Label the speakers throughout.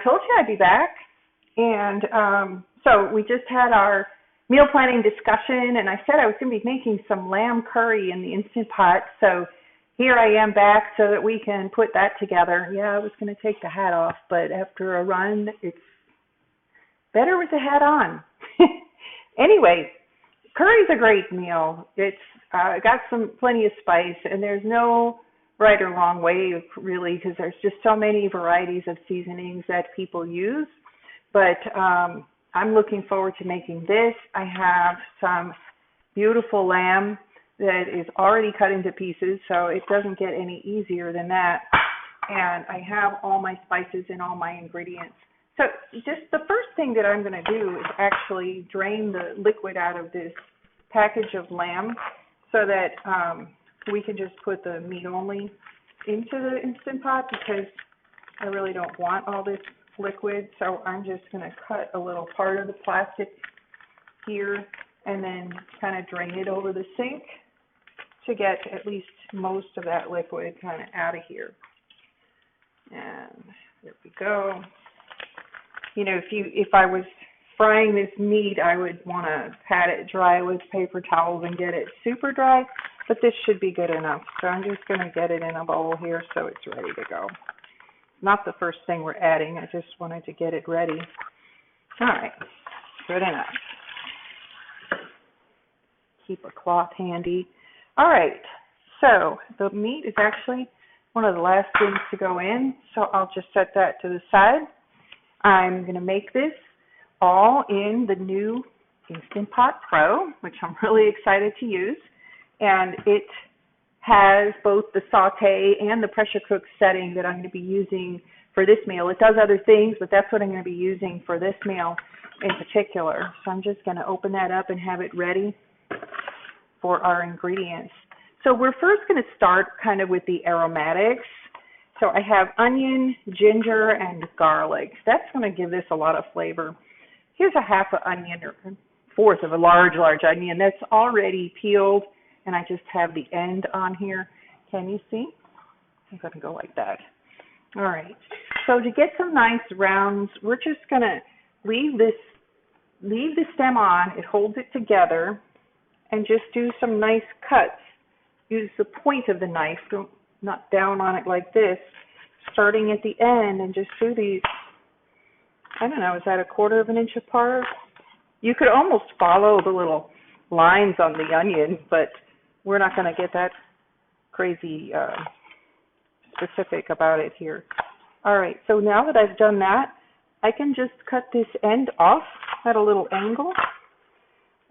Speaker 1: told you I'd be back. And so we just had our meal planning discussion, and I said I was going to be making some lamb curry in the Instant Pot. So here I am back so that we can put that together. Yeah, I was going to take the hat off, but after a run, it's better with the hat on. Anyway, curry's a great meal. It's got plenty of spice, and there's no right or wrong way, really, because there's just so many varieties of seasonings that people use. But I'm looking forward to making this. I have some beautiful lamb that is already cut into pieces, so it doesn't get any easier than that. And I have all my spices and all my ingredients. So just the first thing that I'm going to do is actually drain the liquid out of this package of lamb so that we can just put the meat only into the Instant Pot, because I really don't want all this liquid. So I'm just going to cut a little part of the plastic here and then kind of drain it over the sink to get at least most of that liquid kind of out of here. And there we go. You know, if I was frying this meat, I would want to pat it dry with paper towels and get it super dry, but this should be good enough. So I'm just going to get it in a bowl here so it's ready to go. Not the first thing we're adding, I just wanted to get it ready. All right, good enough. Keep a cloth handy. All right, so the meat is actually one of the last things to go in, so I'll just set that to the side. I'm going to make this all in the new Instant Pot Pro, which I'm really excited to use. And it has both the saute and the pressure cook setting that I'm going to be using for this meal. It does other things, but that's what I'm going to be using for this meal in particular. So I'm just going to open that up and have it ready for our ingredients. So we're first going to start kind of with the aromatics. So I have onion, ginger, and garlic. That's going to give this a lot of flavor. Here's a half an onion, or a fourth of a large onion that's already peeled, and I just have the end on here. Can you see? I'm going to go like that. All right. So to get some nice rounds, we're just going to leave the stem on. It holds it together, and just do some nice cuts. Use the point of the knife. Don't not down on it like this, starting at the end, and just do these, I don't know, is that 1/4 of an inch apart? You could almost follow the little lines on the onion, but we're not going to get that crazy specific about it here. All right, so now that I've done that, I can just cut this end off at a little angle,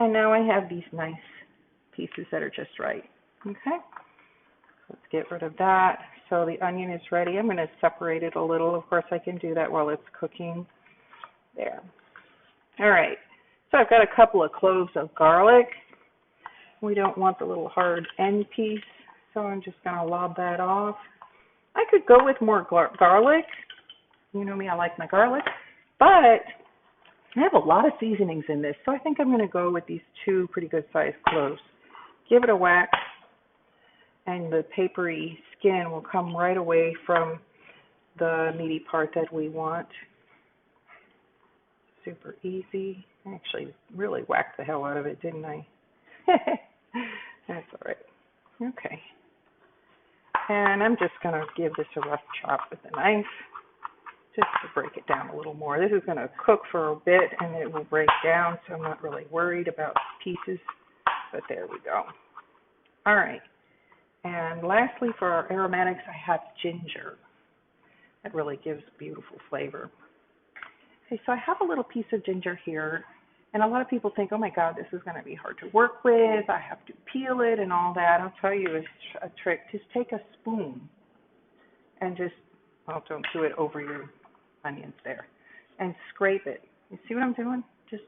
Speaker 1: and now I have these nice pieces that are just right. Okay. Let's get rid of that. So the onion is ready. I'm going to separate it a little. Of course, I can do that while it's cooking. There. All right. So I've got a couple of cloves of garlic. We don't want the little hard end piece, so I'm just going to lob that off. I could go with more garlic. You know me, I like my garlic. But I have a lot of seasonings in this, so I think I'm going to go with these 2 pretty good-sized cloves. Give it a whack, and the papery skin will come right away from the meaty part that we want. Super easy. I actually really whacked the hell out of it, didn't I? That's all right. Okay. And I'm just going to give this a rough chop with a knife, just to break it down a little more. This is going to cook for a bit, and it will break down, so I'm not really worried about pieces. But there we go. All right. And lastly, for our aromatics, I have ginger. That really gives beautiful flavor. Okay, so I have a little piece of ginger here, and a lot of people think, oh my God, this is going to be hard to work with. I have to peel it and all that. I'll tell you a trick. Just take a spoon and just, well, don't do it over your onions there, and scrape it. You see what I'm doing? Just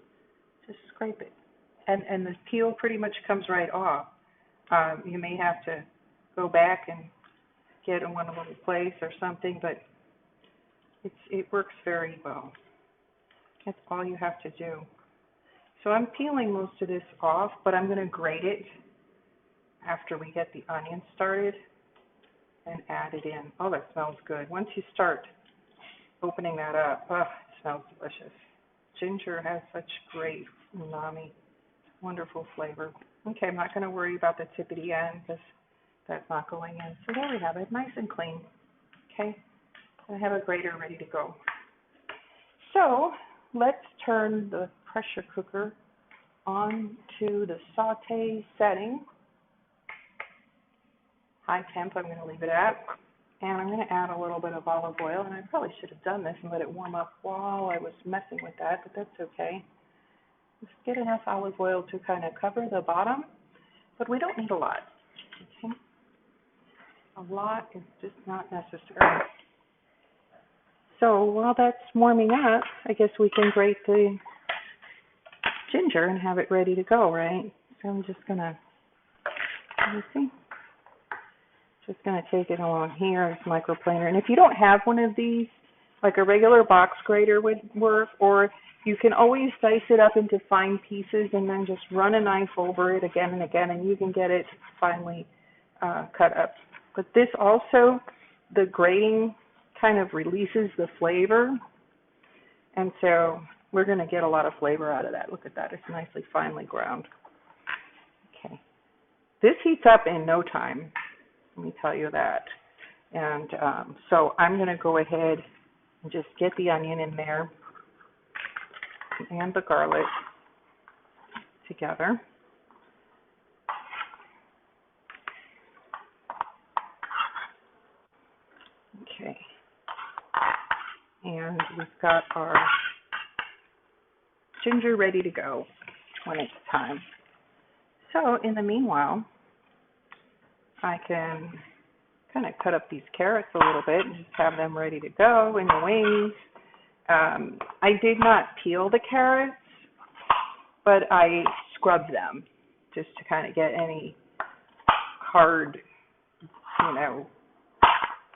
Speaker 1: scrape it. And the peel pretty much comes right off. You may have to go back and get in one little place or something, but it works very well. That's all you have to do. So I'm peeling most of this off, but I'm going to grate it after we get the onion started and add it in. Oh, that smells good. Once you start opening that up. Oh, it smells delicious. Ginger has such great umami, wonderful flavor. Okay, I'm not going to worry about the tippity end because that's not going in. So there we have it, nice and clean. Okay, I have a grater ready to go. So let's turn the pressure cooker on to the saute setting. High temp, I'm going to leave it at. And I'm going to add a little bit of olive oil. And I probably should have done this and let it warm up while I was messing with that, but that's okay. Just get enough olive oil to kind of cover the bottom, but we don't need a lot. Okay? A lot is just not necessary. So while that's warming up, I guess we can grate the ginger and have it ready to go, right? So I'm just going to, let me see. Just going to take it along here, this microplaner. And if you don't have one of these, like a regular box grater would work, or you can always dice it up into fine pieces and then just run a knife over it again and again, and you can get it finely cut up. But this also, the grating kind of releases the flavor, and so we're going to get a lot of flavor out of that. Look at that. It's nicely finely ground. Okay. This heats up in no time. Let me tell you that. And so I'm going to go ahead and just get the onion in there and the garlic together. Okay. And we've got our ginger ready to go when it's time. So in the meanwhile, I can kind of cut up these carrots a little bit and just have them ready to go in the wings. I did not peel the carrots, but I scrubbed them just to kind of get any hard,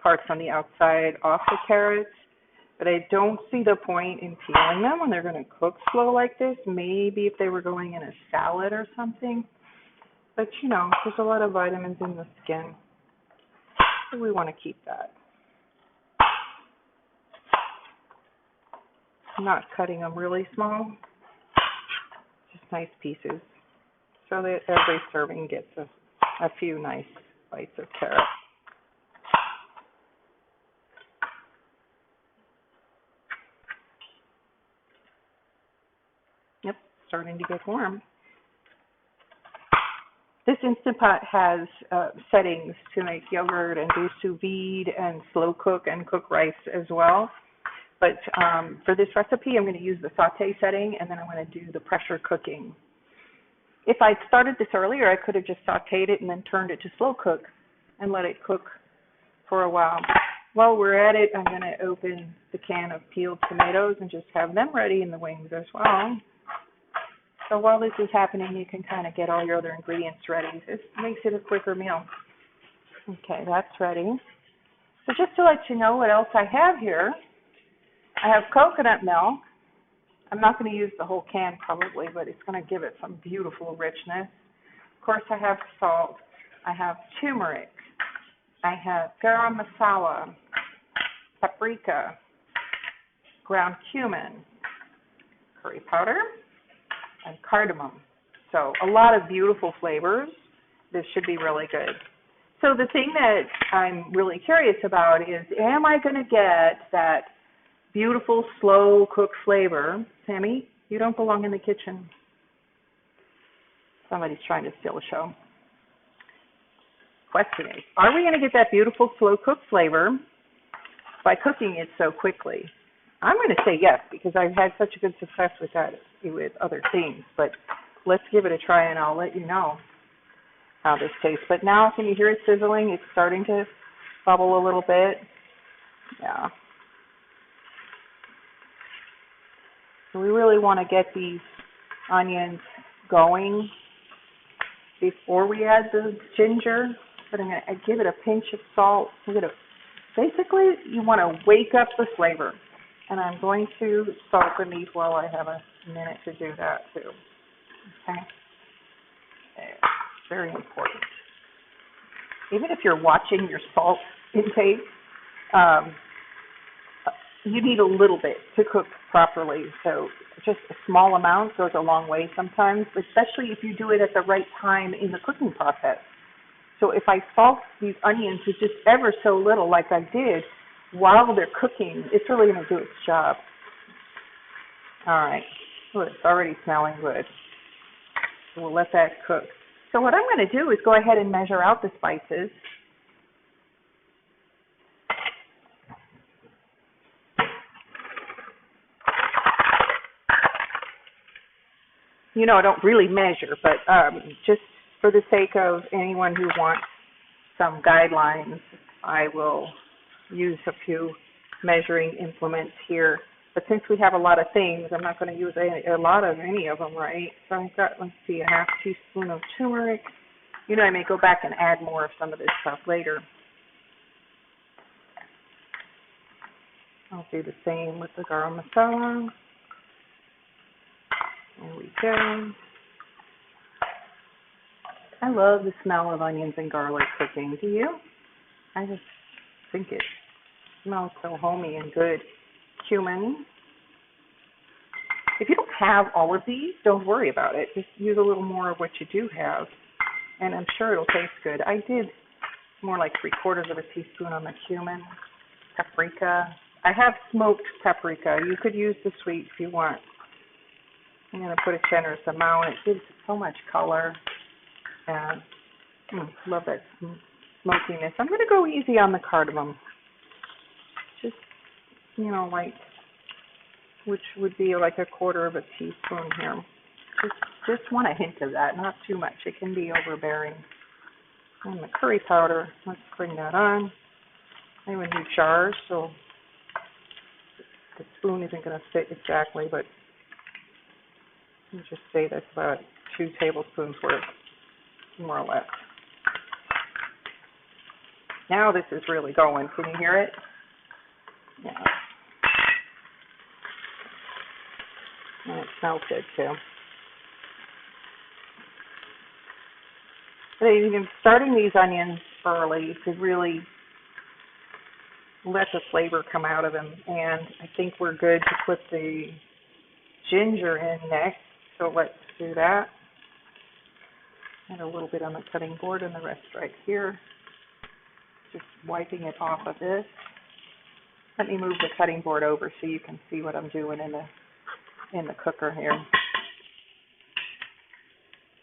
Speaker 1: parts on the outside off the carrots. But I don't see the point in peeling them when they're going to cook slow like this. Maybe if they were going in a salad or something. But, there's a lot of vitamins in the skin, so we want to keep that. I'm not cutting them really small, just nice pieces, so that every serving gets a few nice bites of carrot. Yep, starting to get warm. This Instant Pot has settings to make yogurt and do sous vide and slow cook and cook rice as well. But for this recipe, I'm going to use the saute setting, and then I'm going to do the pressure cooking. If I'd started this earlier, I could have just sauteed it and then turned it to slow cook and let it cook for a while. While we're at it, I'm going to open the can of peeled tomatoes and just have them ready in the wings as well. So while this is happening, you can kind of get all your other ingredients ready. This makes it a quicker meal. Okay, that's ready. So just to let you know what else I have here, I have coconut milk. I'm not going to use the whole can probably, but it's going to give it some beautiful richness. Of course, I have salt. I have turmeric. I have garam masala, paprika, ground cumin, curry powder, and cardamom. So a lot of beautiful flavors. This should be really good. So the thing that I'm really curious about is, am I going to get that beautiful slow cook flavor? Sammy, you don't belong in the kitchen. Somebody's trying to steal the show. Question is, are we going to get that beautiful slow cook flavor by cooking it so quickly? I'm going to say yes, because I've had such a good success with that with other things. But let's give it a try, and I'll let you know how this tastes. But now, can you hear it sizzling? It's starting to bubble a little bit. Yeah. So we really want to get these onions going before we add the ginger. But I'm going to give it a pinch of salt. Basically, you want to wake up the flavor. And I'm going to salt the meat while I have a minute to do that too. Okay? Very important. Even if you're watching your salt intake, you need a little bit to cook properly. So just a small amount goes a long way sometimes, especially if you do it at the right time in the cooking process. So if I salt these onions with just ever so little like I did while they're cooking, it's really going to do its job. All right. Oh, it's already smelling good. So we'll let that cook. So what I'm going to do is go ahead and measure out the spices. You know, I don't really measure, but just for the sake of anyone who wants some guidelines, I will use a few measuring implements here. But since we have a lot of things, I'm not going to use a lot of any of them, right? So I've got, let's see, a half teaspoon of turmeric. You know, I may go back and add more of some of this stuff later. I'll do the same with the garam masala. There we go. I love the smell of onions and garlic cooking. Do you? I just think it smells so homey and good. Cumin. If you don't have all of these, don't worry about it. Just use a little more of what you do have, and I'm sure it'll taste good. I did more like 3/4 of a teaspoon on the cumin. Paprika. I have smoked paprika. You could use the sweet if you want. I'm going to put a generous amount. It gives so much color. And love that smokiness. I'm going to go easy on the cardamom. Just, you know, like, which would be like 1/4 of a teaspoon here. Just want a hint of that, not too much. It can be overbearing. And the curry powder, let's bring that on. I have new jars, so the spoon isn't going to fit exactly, but let me just say that's about 2 tablespoons worth, more or less. Now this is really going. Can you hear it? Yeah. And it smells good too. But even starting these onions early to really let the flavor come out of them. And I think we're good to put the ginger in next. So let's do that. And a little bit on the cutting board and the rest right here. Just wiping it off of this. Let me move the cutting board over so you can see what I'm doing in the cooker here.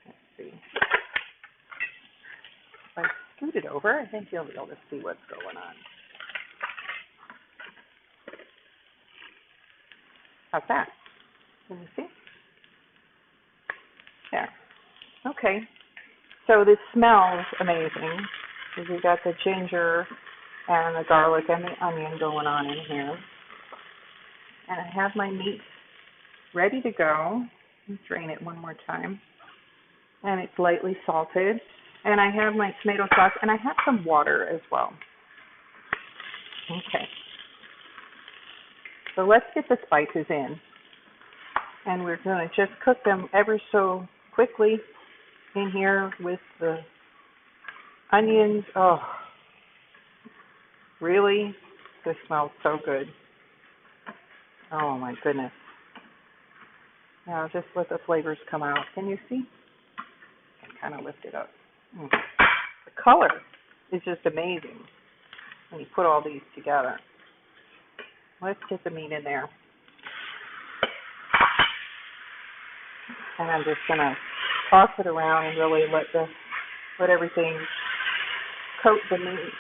Speaker 1: Let's see. If I scoot it over, I think you'll be able to see what's going on. How's that? Can you see? Yeah. Okay. So this smells amazing because we got the ginger and the garlic and the onion going on in here. And I have my meat ready to go. Let's drain it one more time. And it's lightly salted. And I have my tomato sauce and I have some water as well. Okay. So let's get the spices in. And we're going to just cook them ever so quickly in here with the onions. Oh, really? This smells so good. Oh my goodness. Now just let the flavors come out. Can you see? I can kind of lift it up. The color is just amazing when you put all these together. Let's get the meat in there. And I'm just going to toss it around and really let everything coat the meat.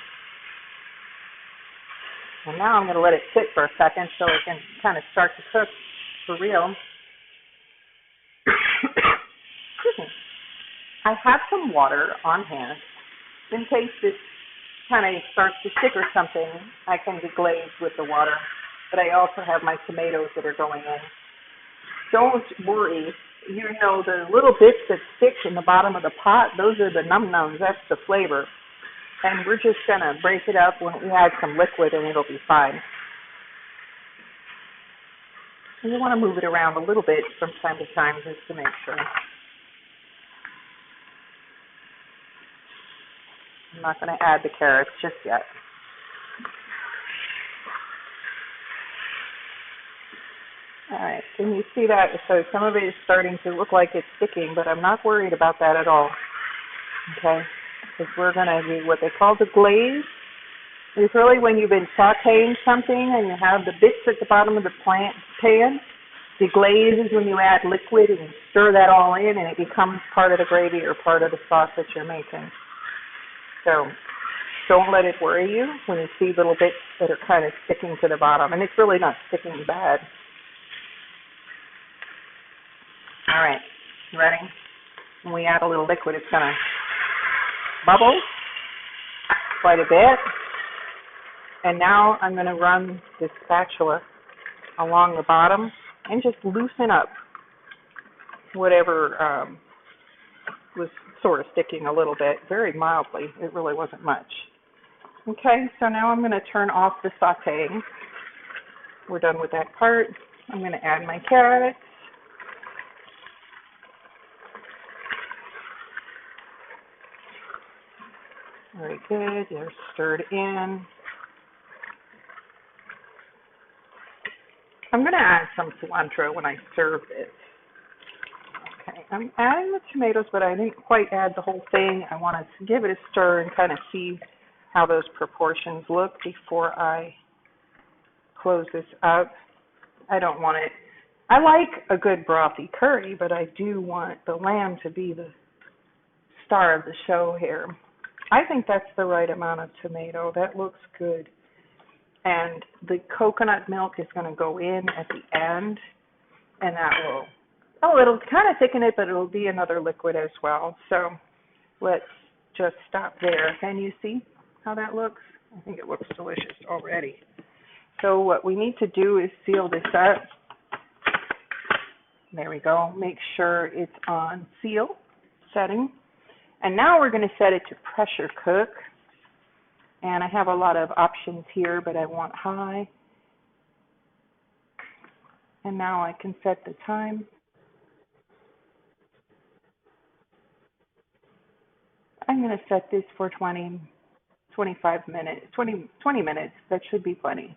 Speaker 1: And now I'm going to let it sit for a second so it can kind of start to cook for real. Excuse me. I have some water on hand in case this kind of starts to stick or something. I can deglaze with the water, but I also have my tomatoes that are going in. Don't worry. You know, the little bits that stick in the bottom of the pot, those are the num-nums. That's the flavor. And we're just going to break it up when we add some liquid and it'll be fine. And you want to move it around a little bit from time to time just to make sure. I'm not going to add the carrots just yet. All right, can you see that? So some of it is starting to look like it's sticking, but I'm not worried about that at all, okay? Because we're going to do what they call the glaze. It's really when you've been sauteing something and you have the bits at the bottom of the pan. The glaze is when you add liquid and stir that all in and it becomes part of the gravy or part of the sauce that you're making. So don't let it worry you when you see little bits that are kind of sticking to the bottom. And it's really not sticking bad. All right, ready? When we add a little liquid, it's going to bubble quite a bit. And now I'm going to run this spatula along the bottom and just loosen up whatever was sort of sticking a little bit, very mildly. It really wasn't much. Okay, so now I'm going to turn off the sauteing. We're done with that part. I'm going to add my carrots. Very good. They're stirred in. I'm going to add some cilantro when I serve this. Okay, I'm adding the tomatoes, but I didn't quite add the whole thing. I want to give it a stir and kind of see how those proportions look before I close this up. I don't want it. I like a good brothy curry, but I do want the lamb to be the star of the show here. I think that's the right amount of tomato. That looks good. And the coconut milk is going to go in at the end, and that will, it'll kind of thicken it, but it'll be another liquid as well. So let's just stop there. Can you see how that looks? I think it looks delicious already. So what we need to do is seal this up. There we go. Make sure it's on seal setting. And now we're going to set it to pressure cook. And I have a lot of options here, but I want high. And now I can set the time. I'm going to set this for 25 minutes, 20 minutes. That should be plenty.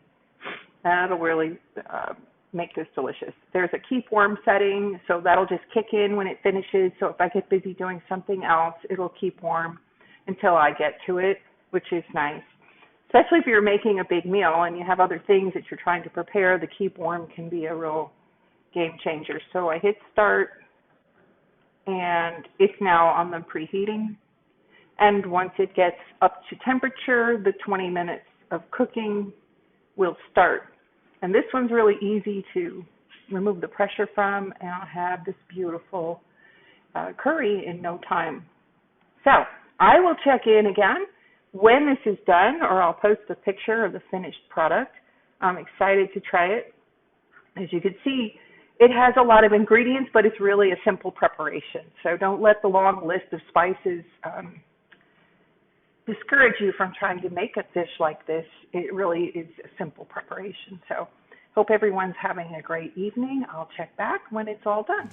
Speaker 1: That'll really make this delicious. There's a keep warm setting, so that'll just kick in when it finishes. So if I get busy doing something else, it'll keep warm until I get to it, which is nice. Especially if you're making a big meal and you have other things that you're trying to prepare, the keep warm can be a real game changer. So I hit start, and it's now on the preheating. And once it gets up to temperature, the 20 minutes of cooking will start. And this one's really easy to remove the pressure from, and I'll have this beautiful curry in no time. So I will check in again when this is done, or I'll post a picture of the finished product. I'm excited to try it. As you can see, it has a lot of ingredients, but it's really a simple preparation. So don't let the long list of spices discourage you from trying to make a dish like this. It really is a simple preparation. So hope everyone's having a great evening. I'll check back when it's all done.